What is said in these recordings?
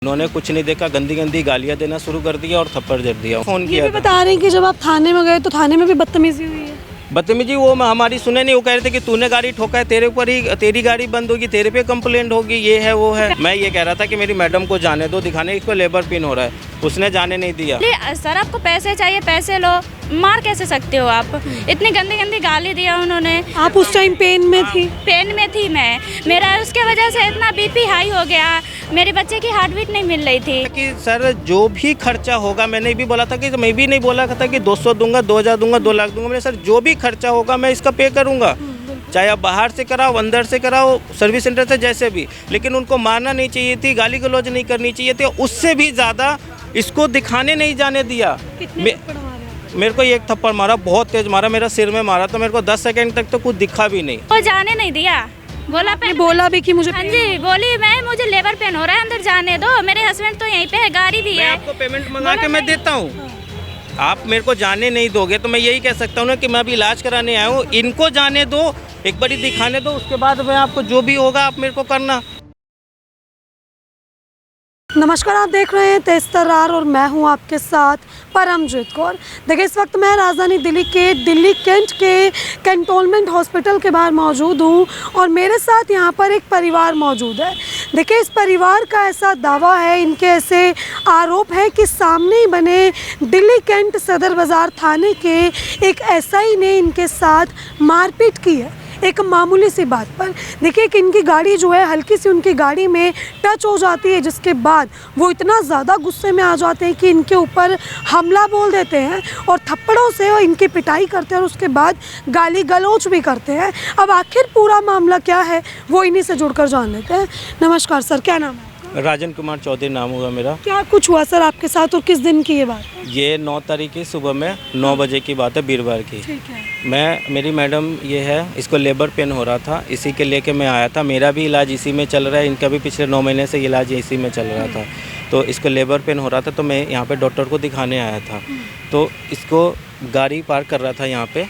उन्होंने कुछ नहीं देखा, गंदी गंदी गालियां देना शुरू कर दिया और थप्पड़ जड़ दिया। फोन ये किया भी बता रहे हैं कि जब आप थाने में गए तो थाने में भी बदतमीजी हुई है। बदतमीजी वो हमारी सुने नहीं। वो कह रहे थे कि तूने गाड़ी ठोका है, तेरे ऊपर ही तेरी गाड़ी बंद होगी, तेरे पे कंप्लेंट होगी, ये है वो है। मैं ये कह रहा था कि मेरी मैडम को जाने दो, दिखाने इसको लेबर पिन हो रहा है, उसने जाने नहीं दिया। सर आपको पैसे चाहिए, पैसे लो, मार कैसे सकते हो आप? इतनी गंदी गंदी गाली दिया उन्होंने। आप उस टाइम पेन में थी? पेन में थी मैं, मेरा उसके वजह से इतना बीपी हाई हो गया, मेरे बच्चे की हार्ट बीट नहीं मिल रही थी। कि सर जो भी खर्चा होगा, मैंने भी बोला था कि मैं भी नहीं बोला था कि 200 दूंगा, 2000 दूंगा, 2 लाख दूंगा। मैंने सर जो भी खर्चा होगा मैं इसका पे करूंगा, चाहे आप बाहर से कराओ, अंदर से कराओ, सर्विस सेंटर से, जैसे भी। लेकिन उनको मारना नहीं चाहिए थी, गाली गलौज नहीं करनी चाहिए थी। उससे भी ज़्यादा इसको दिखाने नहीं जाने दिया। मेरे को एक थप्पड़ मारा, बहुत तेज मारा, मेरा सिर में मारा, तो मेरे को 10 सेकंड तक तो कुछ दिखा भी नहीं। वो जाने नहीं दिया, बोला भी कि मुझे, हाँ जी बोली मैं, मुझे लेबर पेन हो रहा है, अंदर जाने दो। मेरे हस्बैंड तो यहीं पे है, गाड़ी भी है। मैं आपको पेमेंट मंगा के मैं देता हूँ, आप मेरे को जाने नहीं दोगे तो मैं यही कह सकता हूँ ना कि मैं अभी इलाज कराने आया हूँ, इनको जाने दो, एक बारी दिखाने दो, उसके बाद मैं आपको जो भी होगा आप मेरे को करना। नमस्कार, आप देख रहे हैं तेज तर्रार और मैं हूं आपके साथ परमजीत कौर। देखिए, इस वक्त मैं राजधानी दिल्ली के दिल्ली कैंट के कैंटोनमेंट हॉस्पिटल के बाहर मौजूद हूं और मेरे साथ यहां पर एक परिवार मौजूद है। देखिए, इस परिवार का ऐसा दावा है, इनके ऐसे आरोप है कि सामने ही बने दिल्ली कैंट सदर बाज़ार थाने के एक एसआई ने इनके साथ मारपीट की है, एक मामूली सी बात पर। देखिए कि इनकी गाड़ी जो है हल्की सी उनकी गाड़ी में टच हो जाती है, जिसके बाद वो इतना ज़्यादा गुस्से में आ जाते हैं कि इनके ऊपर हमला बोल देते हैं और थप्पड़ों से इनकी पिटाई करते हैं और उसके बाद गाली गलौज भी करते हैं। अब आखिर पूरा मामला क्या है वो इन्हीं से जुड़कर जान लेते हैं। नमस्कार सर, क्या नाम है? राजन कुमार चौधरी नाम हुआ मेरा। क्या कुछ हुआ सर आपके साथ और किस दिन की ये बात है? ये 9 तारीख की सुबह में 9 बजे की बात है, वीरवार की। ठीक है। मेरी मैडम ये है, इसको लेबर पेन हो रहा था, इसी के लेके मैं आया था। मेरा भी इलाज इसी में चल रहा है, इनका भी पिछले 9 महीने से इलाज इसी में चल रहा था। तो इसको लेबर पेन हो रहा था, तो मैं यहाँ पे डॉक्टर को दिखाने आया था। तो इसको गाड़ी पार्क कर रहा था, यहाँ पे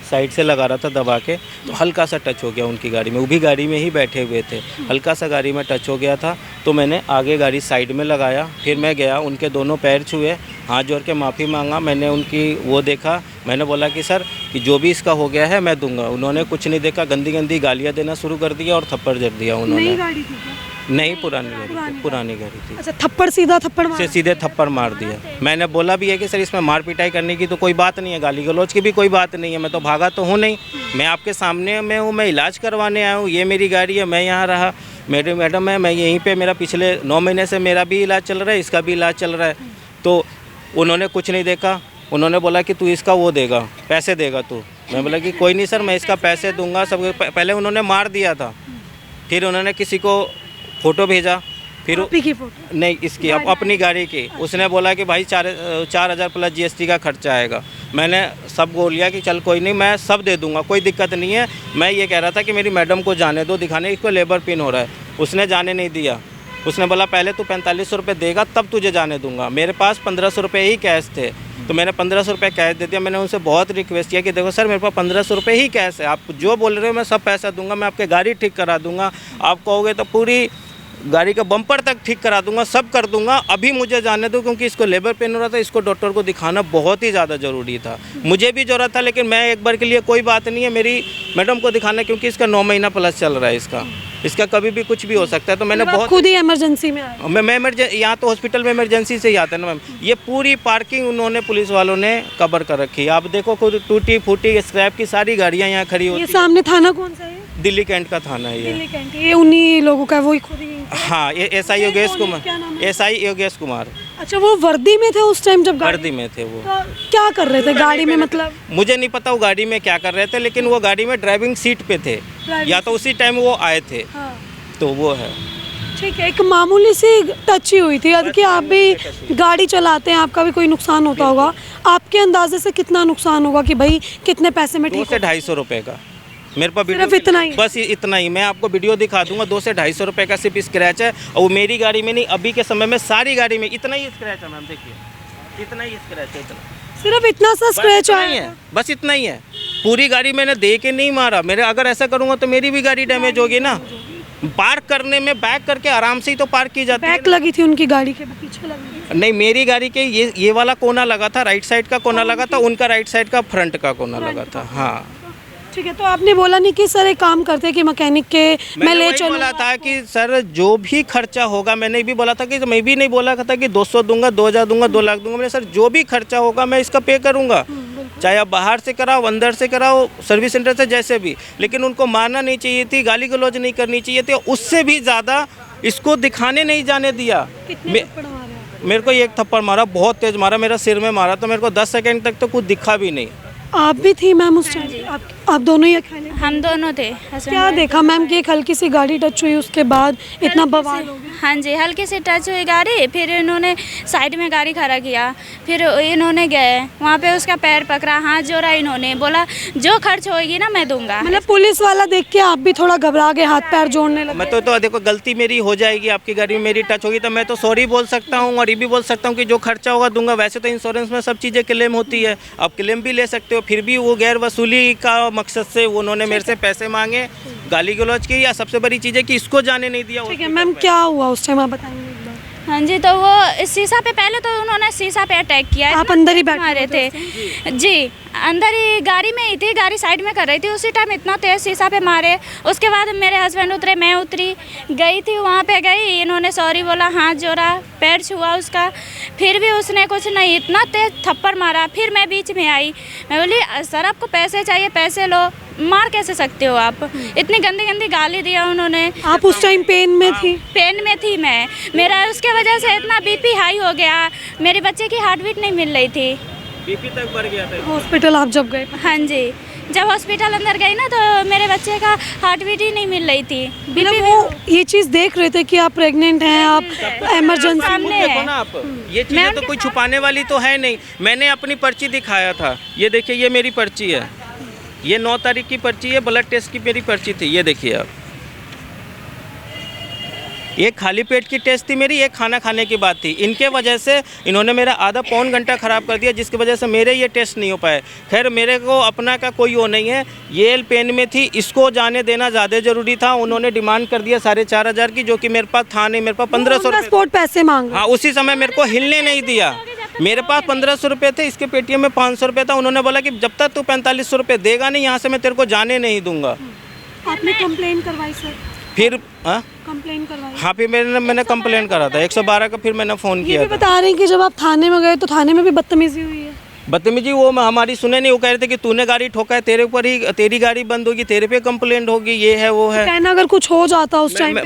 साइड से लगा रहा था दबा के, तो हल्का सा टच हो गया उनकी गाड़ी में। वो भी गाड़ी में ही बैठे हुए थे, हल्का सा गाड़ी में टच हो गया था। तो मैंने आगे गाड़ी साइड में लगाया, फिर मैं गया, उनके दोनों पैर छुए, हाथ जोड़ के माफ़ी मांगा। मैंने उनकी वो देखा, मैंने बोला कि सर कि जो भी इसका हो गया है मैं दूंगा। उन्होंने कुछ नहीं देखा, गंदी गंदी गालियाँ देना शुरू कर दिया और थप्पड़ जड़ दिया उन्होंने। नई गाड़ी थी क्या? नहीं, पुरानी गाड़ी थी। अच्छा, थप्पड़ सीधा थप्पड़ मार? सीधे थप्पड़ मार दिया। मैंने बोला भी है कि सर इसमें मार पिटाई करने की तो कोई बात नहीं है, गाली गलौज की भी कोई बात नहीं है, मैं तो भागा तो हूँ नहीं, मैं आपके सामने में हूँ, मैं इलाज करवाने आया हूँ, ये मेरी गाड़ी है, मैं यहाँ रहा, मेरी मैडम है, मैं यहीं पे, मेरा पिछले 9 महीने से मेरा भी इलाज चल रहा है, इसका भी इलाज चल रहा है। तो उन्होंने कुछ नहीं देखा, उन्होंने बोला कि तू इसका वो देगा, पैसे देगा तू। मैं बोला कि कोई नहीं सर, मैं इसका पैसे दूंगा सब। पहले उन्होंने मार दिया था, फिर उन्होंने किसी को फ़ोटो भेजा, फिर की फोटो नहीं इसकी अपनी गाड़ी की। उसने बोला कि भाई 4,000 प्लस GST का खर्चा आएगा। मैंने सब बोल लिया कि चल कोई नहीं, मैं सब दे दूंगा, कोई दिक्कत नहीं है। मैं ये कह रहा था कि मेरी मैडम को जाने दो, दिखाने इसको लेबर पिन हो रहा है, उसने जाने नहीं दिया। उसने बोला पहले तू 4500 रुपये देगा तब तुझे जाने दूंगा। मेरे पास 1500 रुपये ही कैश थे, तो मैंने 1500 रुपये कैश दे दिया। मैंने उनसे बहुत रिक्वेस्ट किया कि देखो सर मेरे पास 1500 रुपये ही कैश है, आप जो बोल रहे हो मैं सब पैसा दूंगा, मैं आपकी गाड़ी ठीक करा दूंगा, आप कहोगे तो पूरी गाड़ी का बम्पर तक ठीक करा दूंगा, सब कर दूंगा, अभी मुझे जाने दो, क्योंकि इसको लेबर पेन हो रहा था, इसको डॉक्टर को दिखाना बहुत ही ज़्यादा ज़रूरी था। मुझे भी ज़रूरत था, लेकिन मैं एक बार के लिए कोई बात नहीं है, मेरी मैडम को दिखाना, क्योंकि इसका 9 महीना प्लस चल रहा है, इसका कभी भी कुछ भी हो सकता है। तो मैंने बहुत खुद ही इमरजेंसी में आया। मैं इमरजेंसी, यहाँ तो हॉस्पिटल में इमरजेंसी से ही आता है ना मैम। ये पूरी पार्किंग उन्होंने, पुलिस वालों ने कवर कर रखी है। आप देखो खुद टूटी फूटी स्क्रैप की सारी गाड़ियाँ यहाँ खड़ी होती ये सामने थाना कौन सा है? दिल्ली कैंट का थाना है ये। दिल्ली कैंट, ये उन्हीं लोगों का, वही खुद ही? हाँ, ये एसआई योगेश कुमार, एसआई योगेश कुमार। अच्छा, वो वर्दी में थे उस टाइम जब वर्दी में थे वो? तो क्या कर रहे थे गाड़ी में? मतलब मुझे नहीं पता वो गाड़ी में क्या कर रहे थे, लेकिन वो गाड़ी में ड्राइविंग सीट पे थे, या तो उसी टाइम वो आए थे। हाँ। तो वो है, ठीक है, एक मामूली सी टच ही हुई थी। अब कि आप भी गाड़ी चलाते हैं, आपका भी कोई नुकसान होता होगा, आपके अंदाजे से कितना नुकसान होगा कि भाई कितने पैसे में? 200 से 250 रुपये का मेरे पास सिर्फ इतना ही? बस इतना ही। मैं आपको वीडियो दिखा दूंगा, 200 से 250 रुपये का सिर्फ स्क्रैच है, और वो मेरी गाड़ी में नहीं, अभी के समय में सारी गाड़ी में इतना ही स्क्रैच है मैम। देखिए इतना ही स्क्रैच है, इतना, सिर्फ इतना सा स्क्रैच है, बस इतना ही है। पूरी गाड़ी मैंने दे के नहीं मारा, मेरे अगर ऐसा करूँगा तो मेरी भी गाड़ी डैमेज होगी ना। पार्क करने में बैक करके आराम से ही तो पार्क की जाती है। बैक लगी थी उनकी गाड़ी के पीछे लगी? नहीं, मेरी गाड़ी के ये वाला कोना लगा था, राइट साइड का कोना लगा था, उनका राइट साइड का फ्रंट का कोना लगा था। हाँ ठीक है, तो आपने बोला नहीं कि सर एक काम करते कि मैकेनिक के मैं ले वही चलूँ? बोला था कि सर जो भी खर्चा होगा, मैंने भी बोला था कि मैं भी नहीं बोला था कि 200 दूंगा, 2000 दूंगा, 2 लाख दूंगा। मैंने सर जो भी खर्चा होगा मैं इसका पे करूंगा, चाहे आप बाहर से कराओ, अंदर से कराओ, सर्विस सेंटर से, जैसे भी। लेकिन उनको मारना नहीं चाहिए थी, गाली गलौज नहीं करनी चाहिए थी, उससे भी ज़्यादा इसको दिखाने नहीं जाने दिया। मेरे को एक थप्पड़ मारा, बहुत तेज़ मारा, मेरा सिर में मारा, तो मेरे को 10 सेकंड तक तो कुछ दिखा भी नहीं। आप भी थी मैम उस टाइम? आप दोनों ही अकेले? हम दोनों थे। क्या देखा मैम कि एक हल्की सी गाड़ी टच हुई, उसके बाद इतना बवाल हो गया? हाँ जी, हल्की सी टच हुई गाड़ी, फिर इन्होंने साइड में गाड़ी खड़ा किया, फिर इन्होंने गए वहाँ पे उसका पैर पकड़ा, हाथ जोड़ा, इन्होंने बोला जो खर्च होगी ना मैं दूंगा। मतलब पुलिस वाला देख के आप भी थोड़ा घबरा गए, हाथ पैर जोड़ने लगे? मैं तो देखो गलती मेरी हो जाएगी, आपकी गाड़ी में मेरी टच होगी तो मैं तो सॉरी बोल सकता हूँ और ये भी बोल सकता हूँ कि जो खर्चा होगा दूंगा। वैसे तो इंश्योरेंस में सब चीज़ें क्लेम होती है, आप क्लेम भी ले सकते हो। फिर भी वो गैर वसूली का मकसद से उन्होंने मेरे से पैसे मांगे, गाली गलौज की, या सबसे बड़ी चीज़ है कि इसको जाने नहीं दिया। ठीक है मैम, क्या हुआ उस टाइम आप बताएंगे एक बार? हाँ जी, तो वो शीशा पे, पहले तो उन्होंने शीशा पे अटैक किया। आप अंदर ही बैठे मारे थे जी, अंदर ही गाड़ी में ही थी, गाड़ी साइड में कर रही थी, उसी टाइम इतना तेज शीशा पे मारे। उसके बाद मेरे हस्बैंड उतरे, मैं उतरी, गई थी वहाँ पे, गई, इन्होंने सॉरी बोला, हाथ जोड़ा, पैर छुआ उसका, फिर भी उसने कुछ नहीं, इतना तेज थप्पड़ मारा। फिर मैं बीच में आई, मैं बोली सर आपको पैसे चाहिए, पैसे लो, मार कैसे सकते हो आप? इतनी गंदी गंदी गाली दिया उन्होंने। आप उस टाइम पेन में थी? पेन में थी मैं, मेरा उसके वजह से इतना बीपी हाई हो गया, मेरे बच्चे की हार्ट बीट नहीं मिल रही थी, बीपी तक बढ़ गया था। हॉस्पिटल आप जब गए? हाँ जी, जब हॉस्पिटल अंदर गई ना तो मेरे बच्चे का हार्ट बीट ही नहीं मिल रही थी। मतलब वो ये चीज़ देख रहे थे कि आप प्रेग्नेंट हैं, आप इमरजेंसी सामने देखो ना आप, ये चीज़ें तो कोई छुपाने वाली तो है नहीं। मैंने अपनी पर्ची दिखाया था, ये देखिए, ये मेरी पर्ची है, ये 9 तारीख की पर्ची है, ब्लड टेस्ट की मेरी पर्ची थी, ये देखिए आप। ये खाली पेट की टेस्ट थी मेरी, ये खाना खाने की बात थी। इनके वजह से इन्होंने मेरा आधा पौन घंटा ख़राब कर दिया, जिसकी वजह से मेरे ये टेस्ट नहीं हो पाए। खैर मेरे को अपना का कोई वो नहीं है, ये पेन में थी, इसको जाने देना ज़्यादा ज़रूरी था। उन्होंने डिमांड कर दिया 4,500 की, जो कि मेरे पास था नहीं, मेरे पास 1500 रुपये स्पॉट पैसे मांग। हाँ, उसी समय मेरे को हिलने नहीं दिया। मेरे पास 1500 रुपये थे, इसके पेटीएम में 500 रुपये था। उन्होंने बोला कि जब तक तू 4500 रुपये देगा नहीं यहाँ से, मैं तेरे को जाने नहीं दूंगा। आपने कंप्लेन करवाई सर? फिर कंप्लेन करवाई? हाँ, फिर मैंने कंप्लेन करा था 112 का, फिर मैंने फ़ोन ये किया भी था। बता रहे हैं कि जब आप थाने में गए तो थाने में भी बदतमीजी हुई है? बदतमीजी वो हमारी सुने नहीं, वो कह रहे थे कि तूने गाड़ी ठोका है, तेरे ऊपर ही, तेरी गाड़ी बंद होगी, तेरे पे कंप्लेंट होगी, ये है वो है। कहना अगर कुछ हो जाता उस टाइम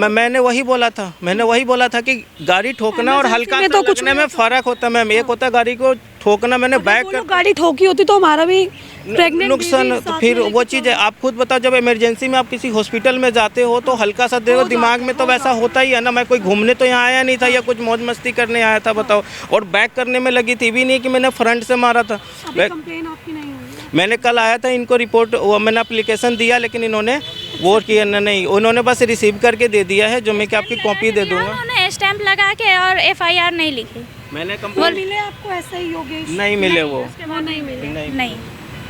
मैंने वही बोला था, कि गाड़ी ठोकना और हल्का तो कुछ लगने में फ़र्क होता है मैम। एक होता है गाड़ी को ठोकना, मैंने बैक कर गाड़ी ठोकी होती तो हमारा भी नुकसान। तो फिर वो चीज़ है, आप खुद बताओ, जब इमरजेंसी में आप किसी हॉस्पिटल में जाते हो तो हल्का सा देखो, दिमाग में तो वैसा होता ही है ना। मैं कोई घूमने तो यहाँ आया नहीं था या कुछ मौज मस्ती करने आया था, बताओ। और बैक करने में लगी थी भी नहीं कि मैंने फ्रंट से मारा था। कंप्लेन आपकी नहीं हुई? मैंने कल आया था, इनको रिपोर्ट, वो मैंने एप्लीकेशन दिया, लेकिन इन्होंने वो किया नहीं, उन्होंने बस रिसीव करके दे दिया है, जो मैं कि आपकी कॉपी दे दूंगा। उन्होंने स्टैंप लगा के और FIR नहीं लिखी। मैंने वो मिले आपको ऐसा ही योगेश? नहीं मिले वो नहीं मिले। नहीं।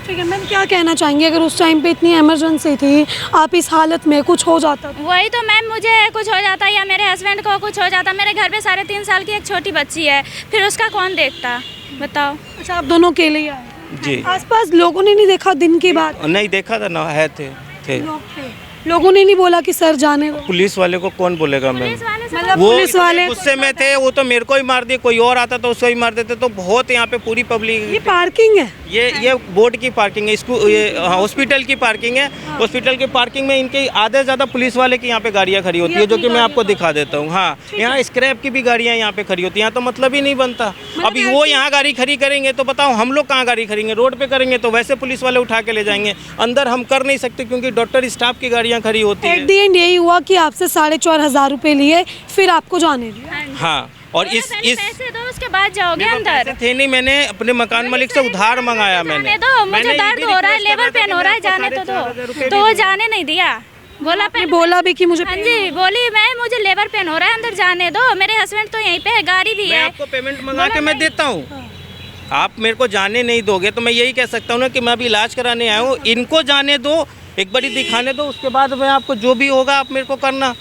ठीक है मैम, क्या कहना चाहेंगे अगर उस टाइम पे इतनी इमरजेंसी थी, आप इस हालत में, कुछ हो जाता तो? वही तो मैम, मुझे कुछ हो जाता या मेरे हस्बैंड को कुछ हो जाता, मेरे घर पे 3.5 साल की एक छोटी बच्ची है, फिर उसका कौन देखता, बताओ। अच्छा, आप दोनों अकेले ही आए? जी। आसपास लोगों ने नहीं देखा दिन की बात? नहीं देखा था ना, है थे लोगों ने नहीं बोला कि सर जाने को? पुलिस वाले को कौन बोलेगा मैम? मतलब वो पुलिस वाले गुस्से में थे, वो तो मेरे को ही मार दिए, कोई और आता तो उसको ही मार देते। तो बहुत यहाँ पे पूरी पब्लिक। ये पार्किंग है? ये बोर्ड की पार्किंग है, स्कूल, ये हॉस्पिटल की पार्किंग है। हॉस्पिटल की पार्किंग में इनके आधे ज़्यादा पुलिस वाले की यहाँ पे गाड़ियाँ खड़ी होती है, जो कि मैं आपको दिखा देता हूँ। हाँ, यहाँ स्क्रैप की भी गाड़ियाँ यहाँ पे खड़ी होती हैं, यहाँ तो मतलब ही नहीं बनता। अभी वो यहाँ गाड़ी खड़ी करेंगे तो बताओ हम लोग कहाँ गाड़ी खड़ेंगे? रोड पे करेंगे तो वैसे पुलिस वाले उठा के ले जाएंगे, अंदर हम कर नहीं सकते क्योंकि डॉक्टर स्टाफ की गाड़ियाँ खड़ी होती है। एट दी एंड यही हुआ कि आपसे 4,500 रुपए लिए, फिर आपको जाने दिया? हाँ, और इस पैसे दो, उसके बाद जाओगे अंदर। थे नहीं, मैंने अपने मकान मालिक से उधार मंगाया। मैंने दो, मुझे दर्द हो रहा है, लेबर पेन हो रहा है, जाने तो दो। तो वो जाने नहीं दिया, बोला भी कि मुझे। हाँ जी, बोली मैं, मुझे लेबर पेन हो रहा है, अंदर जाने दो, मेरे हस्बैंड तो यहीं पे है, गाड़ी भी है। आपको पेमेंट मंगा के मैं देता हूँ, आप मेरे को जाने नहीं दोगे तो मैं यही कह सकता हूँ ना कि मैं अभी इलाज कराने आया हूँ, इनको जाने दो। एक बारी दिखाने दो, उसके बाद मैं आपको जो भी होगा आप मेरे को करना।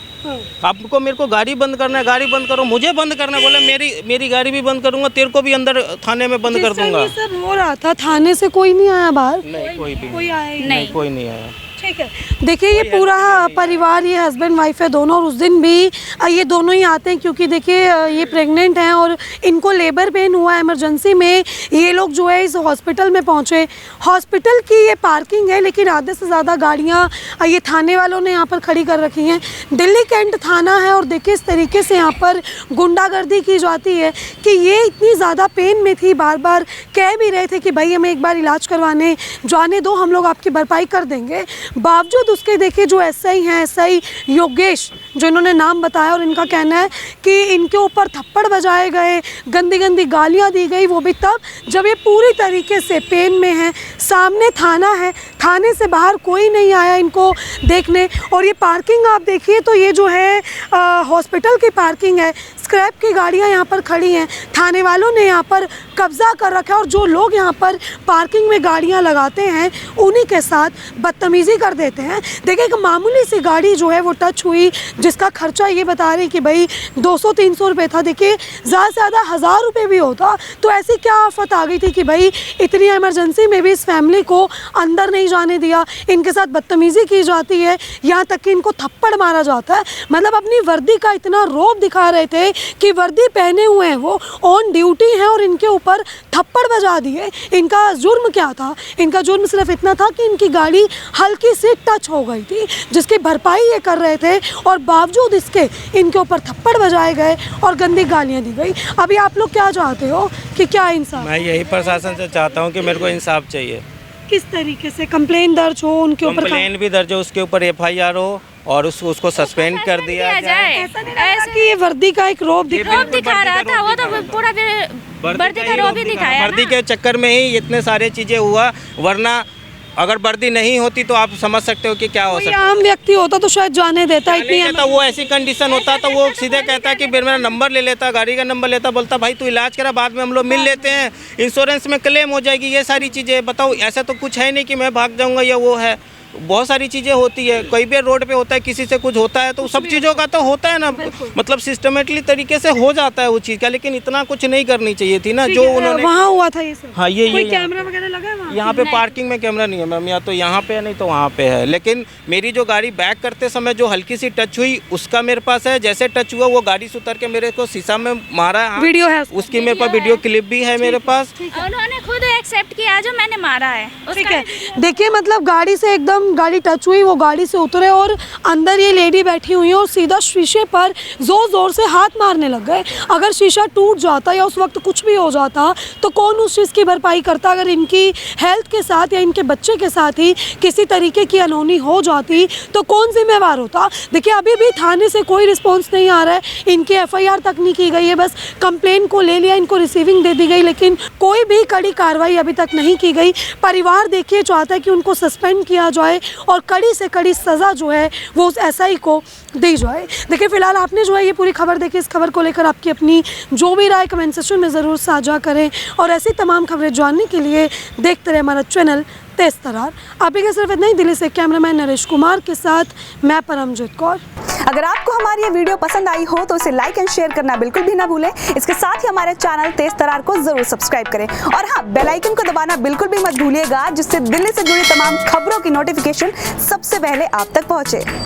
आपको मेरे को गाड़ी बंद करना है, गाड़ी बंद करो, मुझे बंद करना है, बोले मेरी गाड़ी भी बंद करूंगा, तेरे को भी अंदर थाने में बंद कर दूंगा। ये सब हो रहा था, थाने से कोई नहीं आया बाहर? नहीं, कोई भी कोई आया ही नहीं, कोई नहीं आया। ठीक है, देखिए ये पूरा परिवार, ये हस्बैंड वाइफ है दोनों, और उस दिन भी ये दोनों ही आते हैं क्योंकि देखिए ये प्रेग्नेंट हैं और इनको लेबर पेन हुआ है। इमरजेंसी में ये लोग जो है इस हॉस्पिटल में पहुंचे। हॉस्पिटल की ये पार्किंग है, लेकिन आधे से ज़्यादा गाड़ियां ये थाने वालों ने यहाँ पर खड़ी कर रखी हैं। दिल्ली कैंट थाना है और देखिए इस तरीके से यहाँ पर गुंडागर्दी की जाती है कि ये इतनी ज़्यादा पेन में थी, बार बार कह भी रहे थे कि भाई हमें एक बार इलाज करवाने जाने दो, हम लोग आपकी भरपाई कर देंगे। बावजूद उसके देखिए जो एसआई हैं, एसआई योगेश, जो इन्होंने नाम बताया, और इनका कहना है कि इनके ऊपर थप्पड़ बजाए गए, गंदी गंदी गालियां दी गई, वो भी तब जब ये पूरी तरीके से पेन में है। सामने थाना है, थाने से बाहर कोई नहीं आया इनको देखने। और ये पार्किंग आप देखिए तो ये जो है हॉस्पिटल की पार्किंग है, स्क्रैप की गाड़ियां यहाँ पर खड़ी हैं। थाने वालों ने यहाँ पर कब्जा कर रखा है और जो लोग यहाँ पर पार्किंग में गाड़ियाँ लगाते हैं उन्हीं के साथ बदतमीज़ी कर देते हैं। देखिए एक मामूली सी गाड़ी जो है वो टच हुई, जिसका खर्चा ये बता रही कि भाई 200-300 रुपये था। देखिए ज़्यादा से ज़्यादा 1000 रुपये भी होता तो ऐसी क्या आफत आ गई थी कि भाई इतनी इमरजेंसी में भी इस फैमिली को अंदर नहीं जाने दिया, इनके साथ बदतमीज़ी की जाती है, यहाँ तक कि इनको थप्पड़ मारा जाता है। मतलब अपनी वर्दी का इतना रौब दिखा रहे थे कि वर्दी पहने हुए हैं, वो ऑन ड्यूटी हैं और इनके ऊपर थप्पड़ बजा दिए। इनका जुर्म क्या था? इनका जुर्म सिर्फ इतना था कि इनकी गाड़ी हल्की सी टच हो गई थी, जिसकी भरपाई ये कर रहे थे, और बावजूद इसके इनके ऊपर थप्पड़ बजाए गए और गंदी गालियां दी गई। अभी आप लोग क्या चाहते हो कि क्या इंसाफ? मैं यही प्रशासन से चाहता हूँ कि मेरे को इंसाफ चाहिए। किस तरीके से? कंप्लेन दर्ज हो उनके ऊपर? कंप्लेन भी दर्ज हो, उसके ऊपर एफआईआर हो और उसको सस्पेंड कर दिया जाए। ऐसा नहीं लगा कि ये वर्दी का एक रौब दिखा रहा था, वो तो पूरा वर्दी का रौब ही दिखाया। वर्दी के चक्कर में ही इतने सारे चीजें हुआ, वरना अगर वर्दी नहीं होती तो आप समझ सकते हो कि क्या हो सकता है। आम व्यक्ति होता तो शायद जाने देता, इतनी वो ऐसी कंडीशन होता तो वो सीधे कहता कि मेरा नंबर ले लेता, गाड़ी का नंबर लेता, बोलता भाई तू इलाज करा, बाद में हम लोग मिल लेते हैं, इंश्योरेंस में क्लेम हो जाएगी, ये सारी चीज़ें। बताओ ऐसा तो कुछ है नहीं कि मैं भाग जाऊँगा या वो है, बहुत सारी चीज़ें होती है। कोई भी रोड पे होता है, किसी से कुछ होता है तो सब चीज़ों का तो होता है ना, मतलब सिस्टमेटिकली तरीके से हो जाता है वो चीज़ का, लेकिन इतना कुछ नहीं करनी चाहिए थी ना जो उन्होंने वहाँ हुआ था ये सब। हाँ, ये कैमरा वगैरह लगा है वहाँ? यहाँ पे पार्किंग में कैमरा नहीं है मैम, या तो यहाँ पे है नहीं तो वहाँ पे है। लेकिन मेरी जो गाड़ी बैक करते समय जो हल्की सी टच हुई उसका मेरे पास है, जैसे टच हुआ वो गाड़ी से उतर के मेरे को शीशा में मारा है, वीडियो है उसकी मेरे पास वीडियो क्लिप भी है मेरे पास। उन्होंने खुद एक्सेप्ट किया जो मैंने मारा है। ठीक है, देखिए मतलब गाड़ी से एकदम गाड़ी टच हुई, वो गाड़ी से उतरे और अंदर ये लेडी बैठी हुई है और सीधा शीशे पर जोर जोर से हाथ मारने लग गए। अगर शीशा टूट जाता या उस वक्त कुछ भी हो जाता तो कौन उस चीज़ की भरपाई करता? अगर इनकी हेल्थ के साथ या इनके बच्चे के साथ ही किसी तरीके की अनहोनी हो जाती तो कौन जिम्मेवार होता? देखिए अभी भी थाने से कोई रिस्पॉन्स नहीं आ रहा है, इनकी एफआईआर तक नहीं की गई है, बस कंप्लेन को ले लिया, इनको रिसीविंग दे दी गई, लेकिन कोई भी कड़ी कार्रवाई अभी तक नहीं की गई। परिवार देखिए चाहता है कि उनको सस्पेंड किया जाए और कड़ी से कड़ी सज़ा जो है वो उस एसआई को दी जाए। देखिए फिलहाल आपने जो है ये पूरी खबर देखी, इस खबर को लेकर आपकी अपनी जो भी राय कमेंट सेक्शन में ज़रूर साझा करें और ऐसी तमाम खबरें जानने के लिए देखते रहे हमारा चैनल तेज तरार। आप ही सिर्फ इतना ही, दिल्ली से कैमरामैन नरेश कुमार के साथ मैं परमजीत कौर। अगर आपको हमारी ये वीडियो पसंद आई हो तो इसे लाइक एंड शेयर करना बिल्कुल भी ना भूलें। इसके साथ ही हमारे चैनल तेज तरार को जरूर सब्सक्राइब करें और हाँ, बेल आइकन को दबाना बिल्कुल भी मत भूलिएगा, जिससे दिल्ली से जुड़ी तमाम खबरों की नोटिफिकेशन सबसे पहले आप तक पहुंचे।